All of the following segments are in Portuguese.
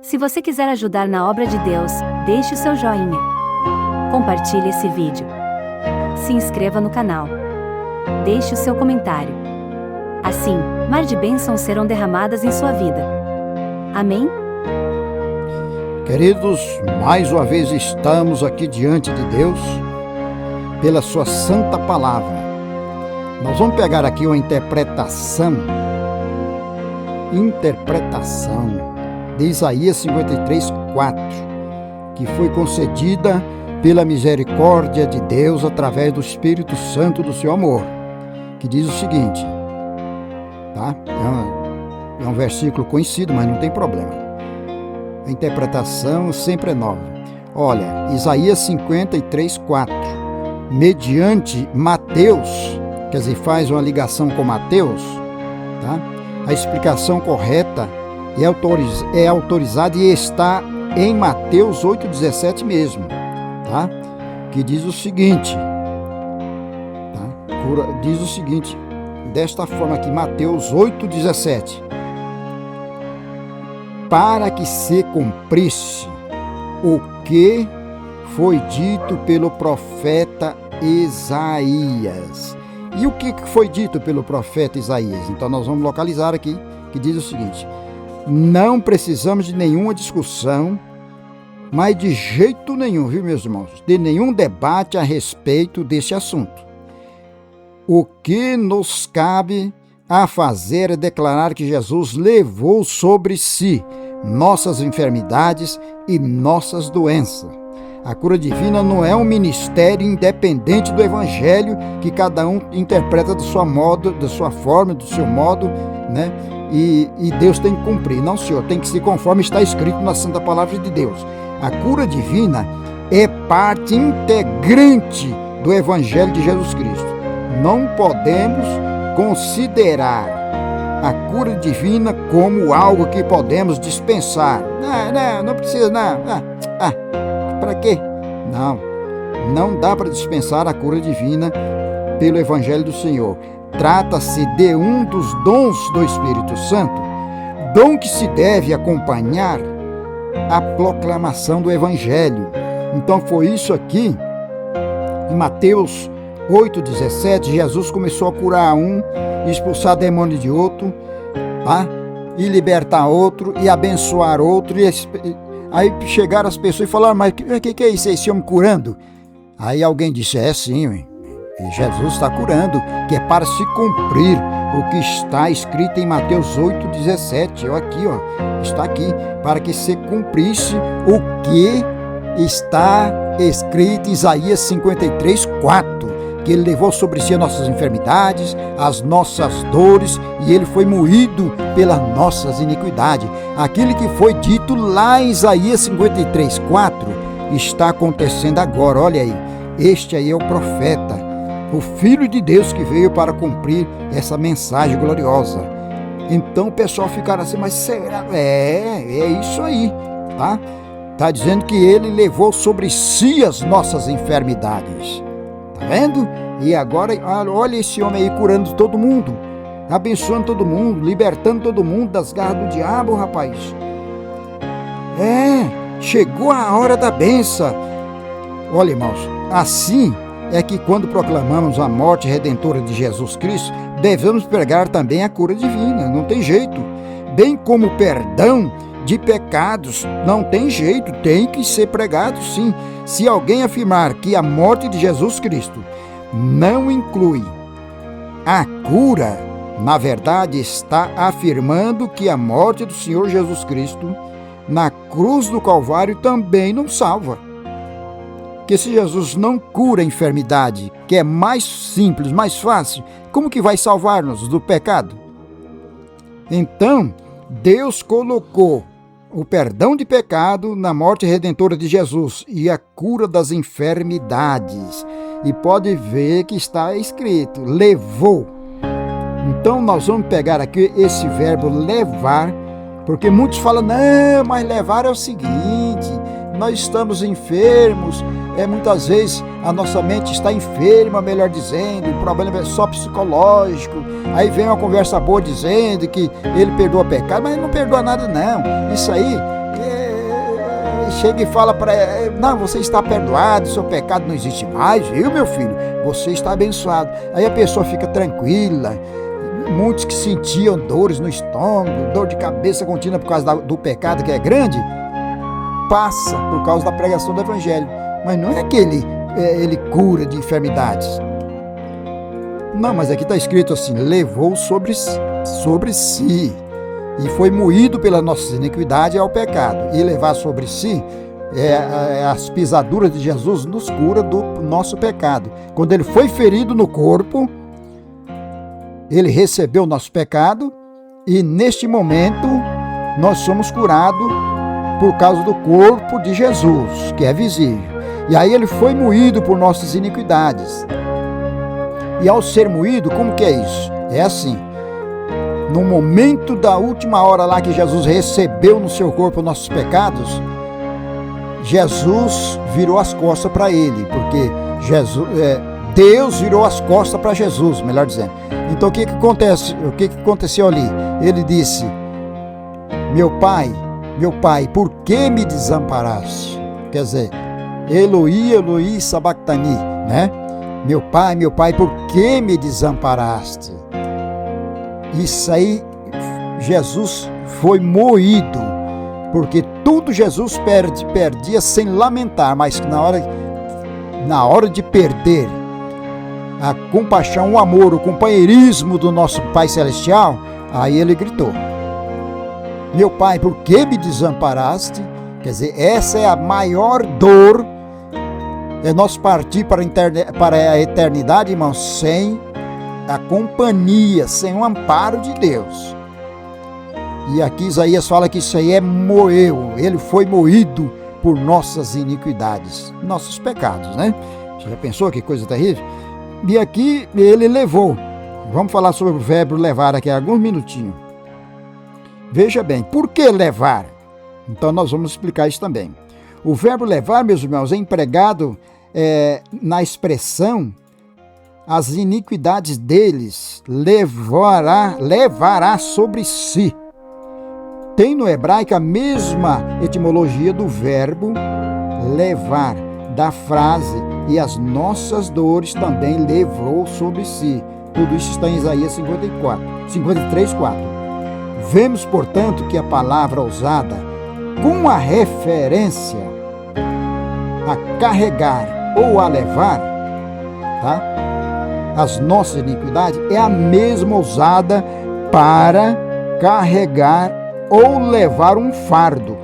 Se você quiser ajudar na obra de Deus, deixe o seu joinha. Compartilhe esse vídeo. Se inscreva no canal. Deixe o seu comentário. Assim, mar de bênçãos serão derramadas em sua vida. Amém? Queridos, mais uma vez estamos aqui diante de Deus, pela sua santa palavra. Nós vamos pegar aqui uma interpretação de Isaías 53:4, que foi concedida pela misericórdia de Deus através do Espírito Santo do seu amor, que diz o seguinte, tá? É um versículo conhecido, mas não tem problema. A interpretação sempre é nova. Olha, Isaías 53:4, mediante Mateus, quer dizer, faz uma ligação com Mateus, tá? A explicação correta é autorizada e está em Mateus 8,17 mesmo, tá? Que diz o seguinte, tá? Diz o seguinte, desta forma aqui, Mateus 8,17, para que se cumprisse o que foi dito pelo profeta Isaías. E o que foi dito pelo profeta Isaías? Então nós vamos localizar aqui, que diz o seguinte: não precisamos de nenhuma discussão, mas de jeito nenhum, viu, meus irmãos? De nenhum debate a respeito desse assunto. O que nos cabe a fazer é declarar que Jesus levou sobre si nossas enfermidades e nossas doenças. A cura divina não é um ministério independente do evangelho que cada um interpreta do seu modo, da sua forma, do seu modo, né? E Deus tem que cumprir. Não, Senhor, tem que ser conforme está escrito na Santa Palavra de Deus. A cura divina é parte integrante do evangelho de Jesus Cristo. Não podemos considerar a cura divina como algo que podemos dispensar. Não precisa, não. Para quê? Não dá para dispensar a cura divina pelo Evangelho do Senhor. Trata-se de um dos dons do Espírito Santo, dom que se deve acompanhar a proclamação do Evangelho. Então foi isso aqui, em Mateus 8,17, Jesus começou a curar um, expulsar demônio de outro, tá? E libertar outro, e abençoar outro, aí chegaram as pessoas e falaram, mas o que é isso, esse homem curando? Aí alguém disse, sim, Jesus está curando, que é para se cumprir o que está escrito em Mateus 8,17, está aqui, para que se cumprisse o que está escrito em Isaías 53:4, que ele levou sobre si as nossas enfermidades, as nossas dores, e ele foi moído pelas nossas iniquidades. Aquilo que foi dito lá em Isaías 53:4 está acontecendo agora. Olha aí, este aí é o profeta, o Filho de Deus que veio para cumprir essa mensagem gloriosa. Então o pessoal ficaram assim, mas será? É isso aí, tá? Está dizendo que ele levou sobre si as nossas enfermidades. Tá vendo? E agora, olha esse homem aí curando todo mundo, abençoando todo mundo, libertando todo mundo das garras do diabo, rapaz. Chegou a hora da bênção. Olha, irmãos, assim é que quando proclamamos a morte redentora de Jesus Cristo, devemos pregar também a cura divina, não tem jeito. Bem como o perdão de pecados, não tem jeito, tem que ser pregado sim. Se alguém afirmar que a morte de Jesus Cristo não inclui a cura, na verdade está afirmando que a morte do Senhor Jesus Cristo na cruz do Calvário também não salva. Que se Jesus não cura a enfermidade, que é mais simples, mais fácil, como que vai salvar-nos do pecado? Então, Deus colocou o perdão de pecado na morte redentora de Jesus e a cura das enfermidades. E pode ver que está escrito, levou. Então nós vamos pegar aqui esse verbo levar, porque muitos falam, não, mas levar é o seguinte, nós estamos enfermos, muitas vezes a nossa mente está enferma, melhor dizendo, o problema é só psicológico. Aí vem uma conversa boa dizendo que ele perdoa pecado, mas ele não perdoa nada não. Isso aí chega e fala para ela, não, você está perdoado, seu pecado não existe mais, viu, meu filho? Você está abençoado. Aí a pessoa fica tranquila. Muitos que sentiam dores no estômago, dor de cabeça contínua por causa do pecado que é grande, passa por causa da pregação do evangelho. Mas não é que ele cura de enfermidades. Não, mas aqui está escrito assim, levou sobre si e foi moído pelas nossas iniquidades ao pecado. E levar sobre si as pisaduras de Jesus nos cura do nosso pecado. Quando ele foi ferido no corpo, ele recebeu o nosso pecado e neste momento nós somos curados por causa do corpo de Jesus, que é visível. E aí ele foi moído por nossas iniquidades. E ao ser moído, como que é isso? É assim, no momento da última hora lá que Jesus recebeu no seu corpo nossos pecados, Jesus virou as costas para ele, porque Deus virou as costas para Jesus, melhor dizendo. Então o que aconteceu ali? Ele disse, meu pai, por que me desamparaste? Quer dizer, Eloi, Eloi, sabachthani, né? Meu pai, por que me desamparaste? Isso aí, Jesus foi moído, porque tudo Jesus perdia sem lamentar, mas na hora de perder a compaixão, o amor, o companheirismo do nosso Pai Celestial, aí ele gritou, meu pai, por que me desamparaste? Quer dizer, essa é a maior dor, é nós partir para a eternidade, irmãos, sem a companhia, sem o amparo de Deus. E aqui Isaías fala que isso aí ele foi moído por nossas iniquidades, nossos pecados, né? Você já pensou que coisa terrível? E aqui ele levou. Vamos falar sobre o verbo levar aqui alguns minutinhos. Veja bem, por que levar? Então nós vamos explicar isso também. O verbo levar, meus irmãos, é empregado na expressão as iniquidades deles, levará sobre si. Tem no hebraico a mesma etimologia do verbo levar, da frase, e as nossas dores também levou sobre si. Tudo isso está em Isaías 53:4. Vemos, portanto, que a palavra usada com a referência a carregar ou a levar, tá? As nossas iniquidades é a mesma usada para carregar ou levar um fardo,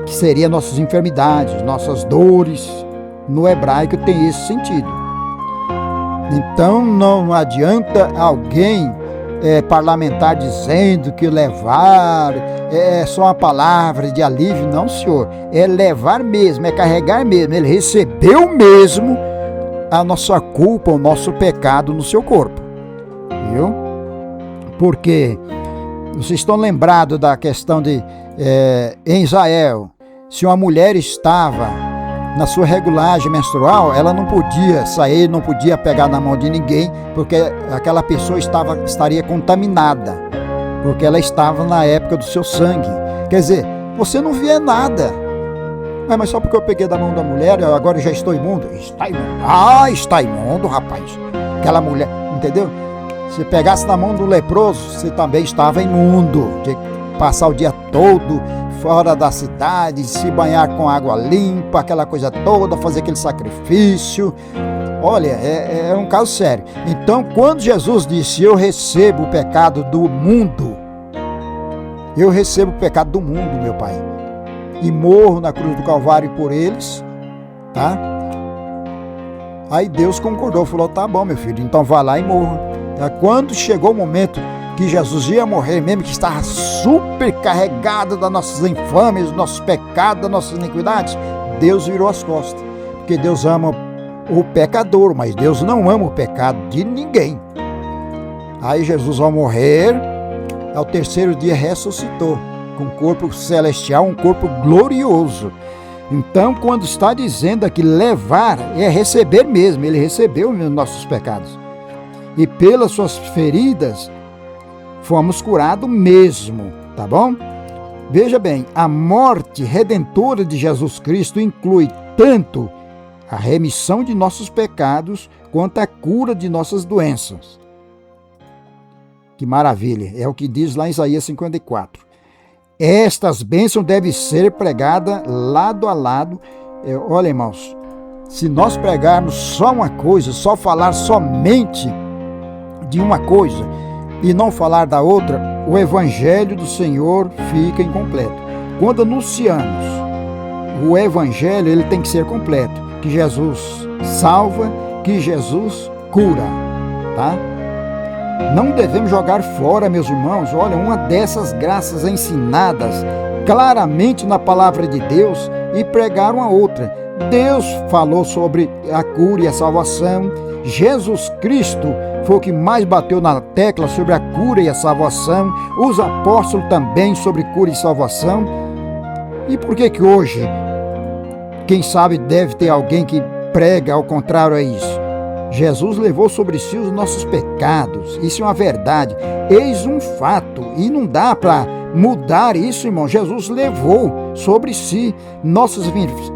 que seria nossas enfermidades, nossas dores. No hebraico tem esse sentido. Então não adianta alguém parlamentar dizendo que levar é só uma palavra de alívio. Não, senhor, é levar mesmo, é carregar mesmo. Ele recebeu mesmo a nossa culpa, o nosso pecado no seu corpo, viu? Porque vocês estão lembrados da questão de em Israel, se uma mulher estava na sua regulagem menstrual, ela não podia sair, não podia pegar na mão de ninguém, porque aquela pessoa estaria contaminada, porque ela estava na época do seu sangue. Quer dizer, você não via nada. Mas só porque eu peguei da mão da mulher, agora já estou imundo? Está imundo. Ah, está imundo, rapaz. Aquela mulher, entendeu? Se pegasse na mão do leproso, você também estava imundo. De passar o dia todo fora da cidade, se banhar com água limpa, aquela coisa toda, fazer aquele sacrifício. Olha, é um caso sério. Então, quando Jesus disse, eu recebo o pecado do mundo, eu recebo o pecado do mundo, meu Pai, e morro na cruz do Calvário por eles, tá? Aí Deus concordou, falou, tá bom, meu filho, então vá lá e morra. Quando chegou o momento que Jesus ia morrer mesmo, que estava super carregado das nossas infâmias, dos nossos pecados, das nossas iniquidades, Deus virou as costas, porque Deus ama o pecador, mas Deus não ama o pecado de ninguém. Aí Jesus, ao morrer, ao terceiro dia ressuscitou, com um corpo celestial, um corpo glorioso. Então, quando está dizendo aqui levar, é receber mesmo, ele recebeu os nossos pecados. E pelas suas feridas, fomos curados mesmo, tá bom? Veja bem, a morte redentora de Jesus Cristo inclui tanto a remissão de nossos pecados quanto a cura de nossas doenças. Que maravilha! É o que diz lá em Isaías 54. Estas bênçãos devem ser pregadas lado a lado. Olha, irmãos, se nós pregarmos só uma coisa, só falar somente de uma coisa e não falar da outra, o evangelho do Senhor fica incompleto. Quando anunciamos o evangelho, ele tem que ser completo, que Jesus salva, que Jesus cura, tá? Não devemos jogar fora, meus irmãos, olha, uma dessas graças ensinadas claramente na palavra de Deus e pregar uma outra. Deus falou sobre a cura e a salvação. Jesus Cristo foi o que mais bateu na tecla sobre a cura e a salvação. Os apóstolos também sobre cura e salvação. E por que hoje, quem sabe, deve ter alguém que prega ao contrário a isso? Jesus levou sobre si os nossos pecados. Isso é uma verdade. Eis um fato. E não dá para mudar isso, irmão. Jesus levou sobre si nossas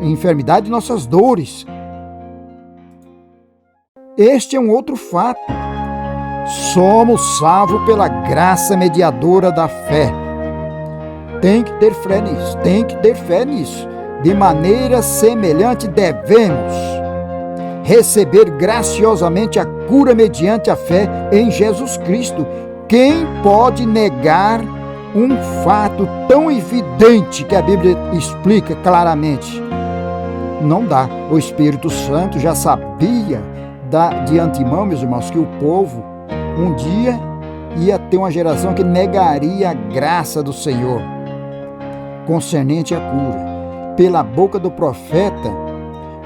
enfermidades e nossas dores. Este é um outro fato. Somos salvos pela graça mediadora da fé. Tem que ter fé nisso. Tem que ter fé nisso. De maneira semelhante devemos receber graciosamente a cura mediante a fé em Jesus Cristo. Quem pode negar um fato tão evidente que a Bíblia explica claramente? Não dá. O Espírito Santo já sabia de antemão, meus irmãos, que o povo um dia ia ter uma geração que negaria a graça do Senhor concernente à cura. Pela boca do profeta,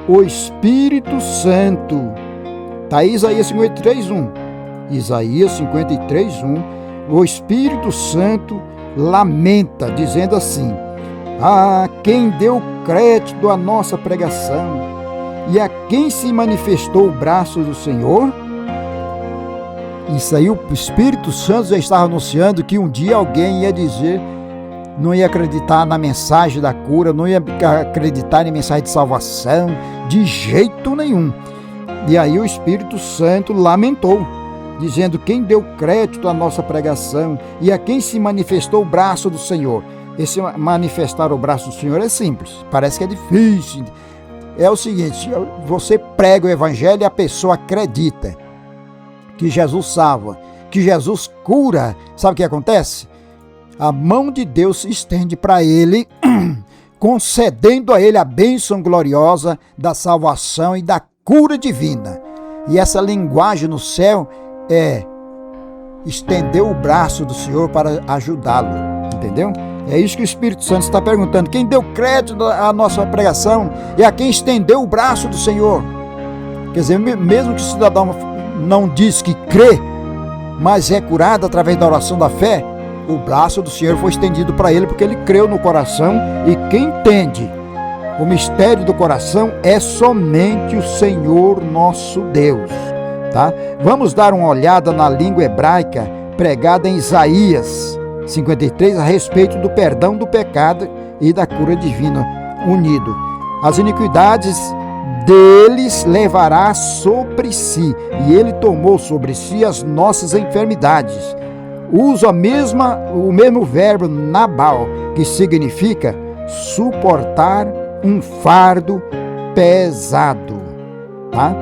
o Espírito Santo. Está aí Isaías 53:1. Isaías 53:1. O Espírito Santo lamenta, dizendo assim: ah, quem deu crédito à nossa pregação e a quem se manifestou o braço do Senhor? Isso aí, o Espírito Santo já estava anunciando que um dia alguém ia dizer, não ia acreditar na mensagem da cura, não ia acreditar na mensagem de salvação, de jeito nenhum. E aí o Espírito Santo lamentou, dizendo: quem deu crédito à nossa pregação e a quem se manifestou o braço do Senhor? Esse manifestar o braço do Senhor é simples, parece que é difícil. É o seguinte: você prega o evangelho e a pessoa acredita que Jesus salva, que Jesus cura. Sabe o que acontece? A mão de Deus se estende para ele, concedendo a ele a bênção gloriosa da salvação e da cura divina. E essa linguagem no céu é estender o braço do Senhor para ajudá-lo, entendeu? É isso que o Espírito Santo está perguntando: quem deu crédito à nossa pregação e a quem estendeu o braço do Senhor? Quer dizer, mesmo que o cidadão não diz que crê, mas é curado através da oração da fé, o braço do Senhor foi estendido para ele porque ele creu no coração, e quem entende o mistério do coração é somente o Senhor nosso Deus, tá? Vamos dar uma olhada na língua hebraica pregada em Isaías 53 a respeito do perdão do pecado e da cura divina unido. As iniquidades deles levará sobre si, e ele tomou sobre si as nossas enfermidades. Usa o mesmo verbo nabal, que significa suportar um fardo pesado, tá?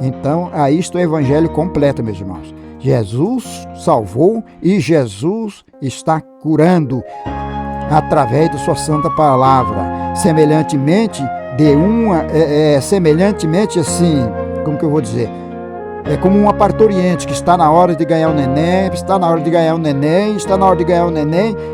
Então, aí está o evangelho completo, meus irmãos. Jesus salvou e Jesus está curando através da sua santa palavra. Semelhantemente semelhantemente assim, como que eu vou dizer? É como uma parturiente que está na hora de ganhar o neném,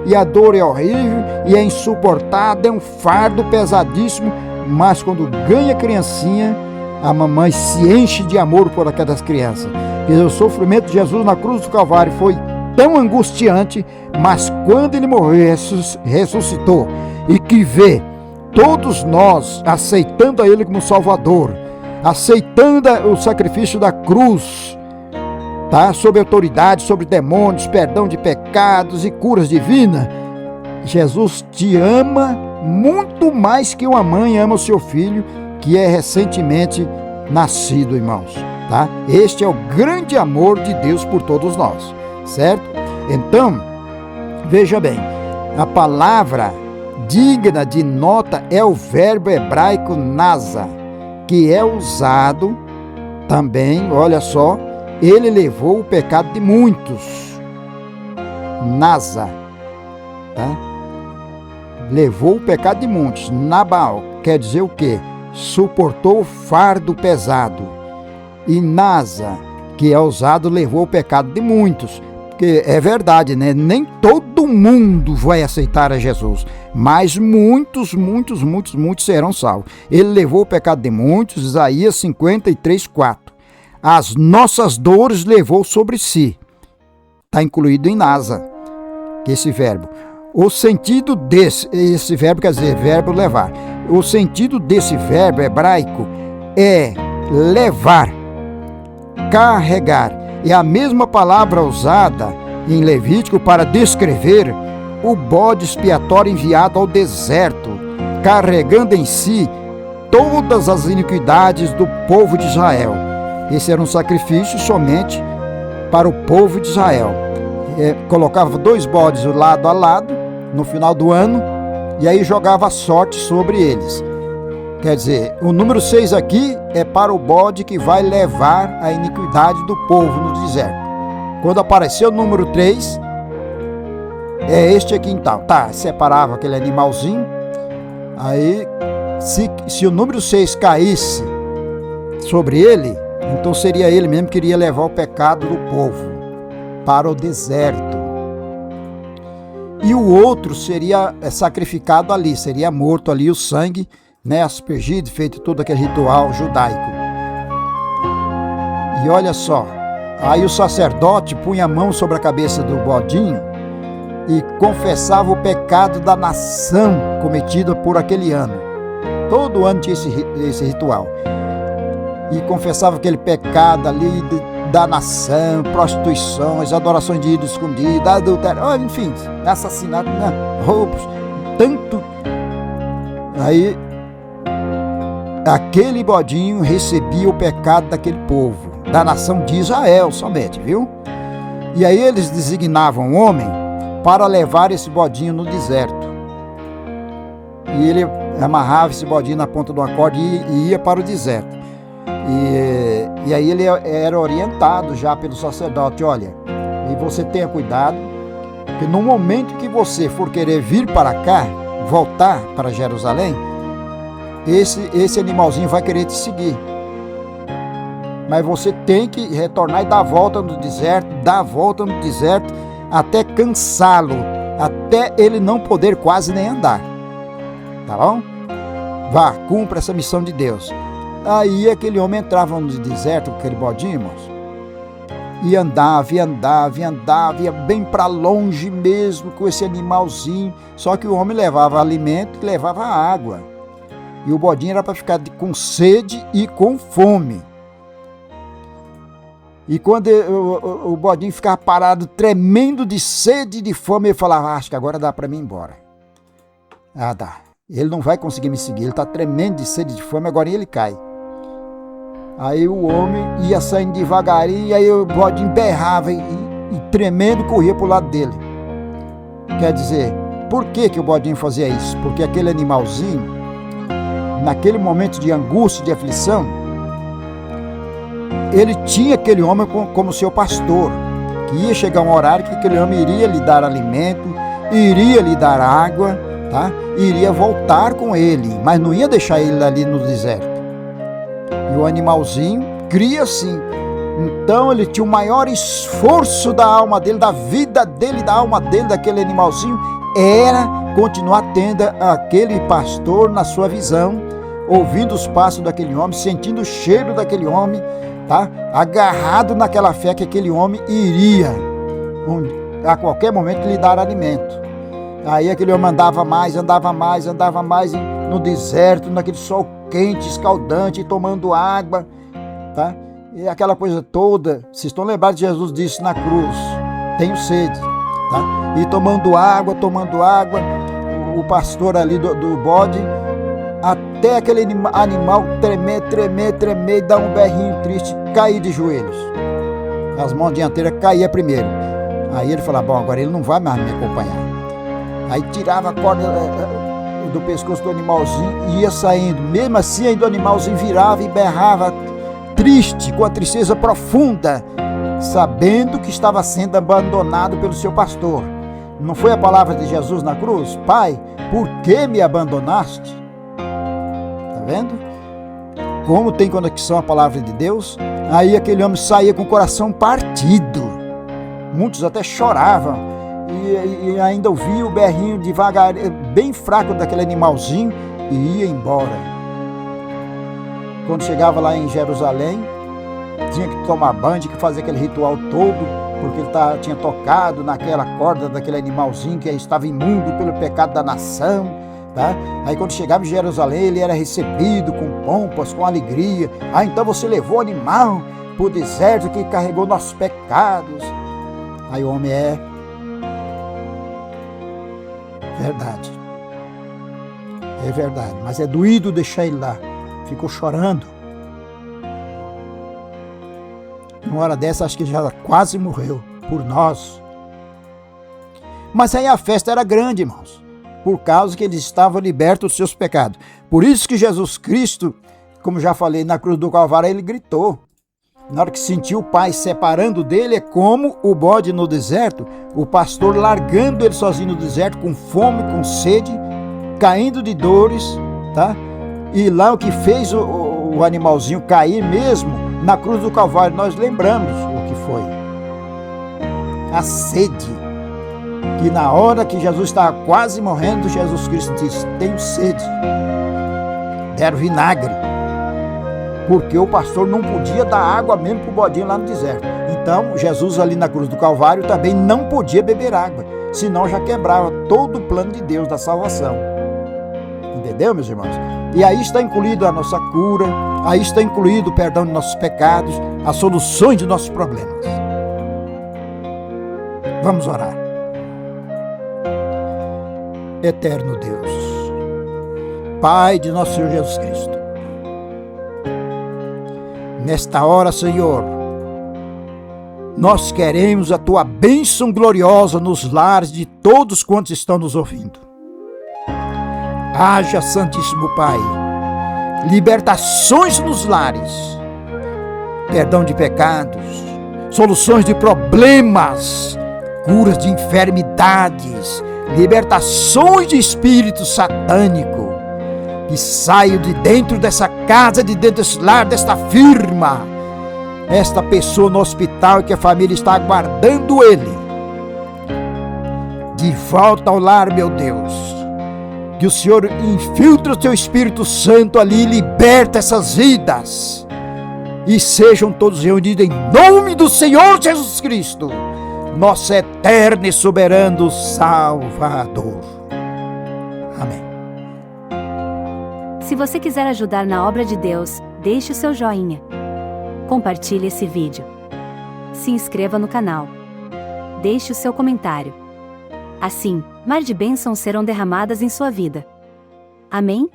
e a dor é horrível e é insuportável, é um fardo pesadíssimo, mas quando ganha a criancinha, a mamãe se enche de amor por aquelas crianças. E o sofrimento de Jesus na cruz do Calvário foi tão angustiante, mas quando ele morreu, ressuscitou, e que vê todos nós aceitando a ele como Salvador, aceitando o sacrifício da cruz, tá? Sobre autoridade, sobre demônios, perdão de pecados e curas divinas, Jesus te ama muito mais que uma mãe ama o seu filho, que é recentemente nascido, irmãos, tá? Este é o grande amor de Deus por todos nós, certo? Então, veja bem, a palavra digna de nota é o verbo hebraico nasa, que é usado também, olha só, ele levou o pecado de muitos. Nasa, tá? Levou o pecado de muitos. Nabal quer dizer o quê? Suportou o fardo pesado. E Nasa, que é usado, levou o pecado de muitos. Porque é verdade, né? Nem todo mundo vai aceitar a Jesus, mas muitos serão salvos. Ele levou o pecado de muitos, Isaías 53:4. As nossas dores levou sobre si. Está incluído em Nasa, esse verbo. O sentido esse verbo quer dizer verbo levar. O sentido desse verbo hebraico é levar, carregar. É a mesma palavra usada em Levítico para descrever o bode expiatório enviado ao deserto, carregando em si todas as iniquidades do povo de Israel. Esse era um sacrifício somente para o povo de Israel. Colocava 2 bodes lado a lado no final do ano e aí jogava a sorte sobre eles. Quer dizer, o número 6 aqui é para o bode que vai levar a iniquidade do povo no deserto. Quando apareceu o número 3, é este aqui então. Tá, separava aquele animalzinho. Aí, se o número 6 caísse sobre ele, então seria ele mesmo que iria levar o pecado do povo para o deserto. E o outro seria sacrificado ali, seria morto ali, o sangue, né, aspergido, feito todo aquele ritual judaico. E olha só, aí o sacerdote punha a mão sobre a cabeça do bodinho e confessava o pecado da nação cometida por aquele ano. Todo ano tinha esse ritual. E confessava aquele pecado ali da nação, prostituições, adorações de ídolos escondidos, adultério, enfim, assassinato, roubos, tanto. Aí, aquele bodinho recebia o pecado daquele povo, da nação de Israel somente, viu? E aí eles designavam um homem para levar esse bodinho no deserto. E ele amarrava esse bodinho na ponta de uma corda e ia para o deserto. E aí ele era orientado já pelo sacerdote, olha, e você tenha cuidado, que no momento que você for querer vir para cá, voltar para Jerusalém, esse animalzinho vai querer te seguir. Mas você tem que retornar e dar a volta no deserto, até cansá-lo, até ele não poder quase nem andar. Tá bom? Vá, cumpra essa missão de Deus. Aí aquele homem entrava no deserto com aquele bodinho, irmãos, e andava, ia bem para longe mesmo com esse animalzinho. Só que o homem levava alimento e levava água. E o bodinho era para ficar com sede e com fome. E quando o bodinho ficava parado, tremendo de sede e de fome, ele falava, acho que agora dá para mim ir embora. Ah, dá. Ele não vai conseguir me seguir, ele está tremendo de sede e de fome, agora ele cai. Aí o homem ia saindo devagarinho, e aí o bodinho berrava e tremendo corria para o lado dele. Quer dizer, por que o bodinho fazia isso? Porque aquele animalzinho, naquele momento de angústia, de aflição, ele tinha aquele homem como seu pastor, que ia chegar um horário que aquele homem iria lhe dar alimento, iria lhe dar água, tá? Iria voltar com ele, mas não ia deixar ele ali no deserto. E o animalzinho cria assim. Então ele tinha o maior esforço da alma dele, da vida dele, da alma dele, daquele animalzinho, era continuar tendo aquele pastor na sua visão, ouvindo os passos daquele homem, sentindo o cheiro daquele homem, tá? Agarrado naquela fé que aquele homem iria a qualquer momento lhe dar alimento. Aí aquele homem andava mais no deserto, naquele sol quente, escaldante, tomando água, tá? E aquela coisa toda. Vocês estão lembrados de Jesus disse na cruz, tenho sede. tá? E tomando água, o pastor ali do bode, até aquele animal tremer, e dar um berrinho triste, cair de joelhos. As mãos dianteiras caíam primeiro. Aí ele falava, bom, agora ele não vai mais me acompanhar. Aí tirava a corda do pescoço do animalzinho e ia saindo. Mesmo assim, ainda o animalzinho virava e berrava, triste, com a tristeza profunda, sabendo que estava sendo abandonado pelo seu pastor. Não foi a palavra de Jesus na cruz? Pai, por que me abandonaste? Está vendo? Como tem conexão a palavra de Deus? Aí aquele homem saía com o coração partido. Muitos até choravam. E ainda ouvia o berrinho devagar, bem fraco daquele animalzinho, e ia embora. Quando chegava lá em Jerusalém, tinha que tomar banho, tinha que fazer aquele ritual todo, porque ele tinha tocado naquela corda daquele animalzinho que estava imundo pelo pecado da nação. Tá? Aí quando chegava em Jerusalém, ele era recebido com pompas, com alegria. Então você levou o animal para o deserto que carregou nossos pecados. Aí o homem verdade. É verdade, mas é doído deixar ele lá. Ficou chorando. Numa hora dessa, acho que já quase morreu por nós. Mas aí a festa era grande, irmãos, por causa que eles estavam libertos dos seus pecados. Por isso que Jesus Cristo, como já falei, na cruz do Calvário, ele gritou. Na hora que sentiu o Pai separando dele, é como o bode no deserto, o pastor largando ele sozinho no deserto, com fome, com sede, caindo de dores, tá? E lá o que fez o animalzinho cair mesmo, na cruz do Calvário, nós lembramos o que foi. A sede. Que na hora que Jesus estava quase morrendo, Jesus Cristo disse, tenho sede. Deram vinagre. Porque o pastor não podia dar água mesmo para o bodinho lá no deserto. Então, Jesus ali na cruz do Calvário também não podia beber água, senão já quebrava todo o plano de Deus da salvação. Entendeu, meus irmãos? E aí está incluído a nossa cura, aí está incluído o perdão de nossos pecados, as soluções de nossos problemas. Vamos orar. Eterno Deus, Pai de nosso Senhor Jesus Cristo, nesta hora, Senhor, nós queremos a Tua bênção gloriosa nos lares de todos quantos estão nos ouvindo. Haja, Santíssimo Pai, libertações nos lares, perdão de pecados, soluções de problemas, curas de enfermidades, libertações de espírito satânico, que saio de dentro dessa casa, de dentro desse lar, desta firma, esta pessoa no hospital que a família está aguardando ele, de volta ao lar, meu Deus, que o Senhor infiltre o Teu Espírito Santo ali e liberta essas vidas, e sejam todos reunidos em nome do Senhor Jesus Cristo, nosso eterno e soberano Salvador. Amém. Se você quiser ajudar na obra de Deus, deixe o seu joinha. Compartilhe esse vídeo. Se inscreva no canal. Deixe o seu comentário. Assim, mar de bênçãos serão derramadas em sua vida. Amém?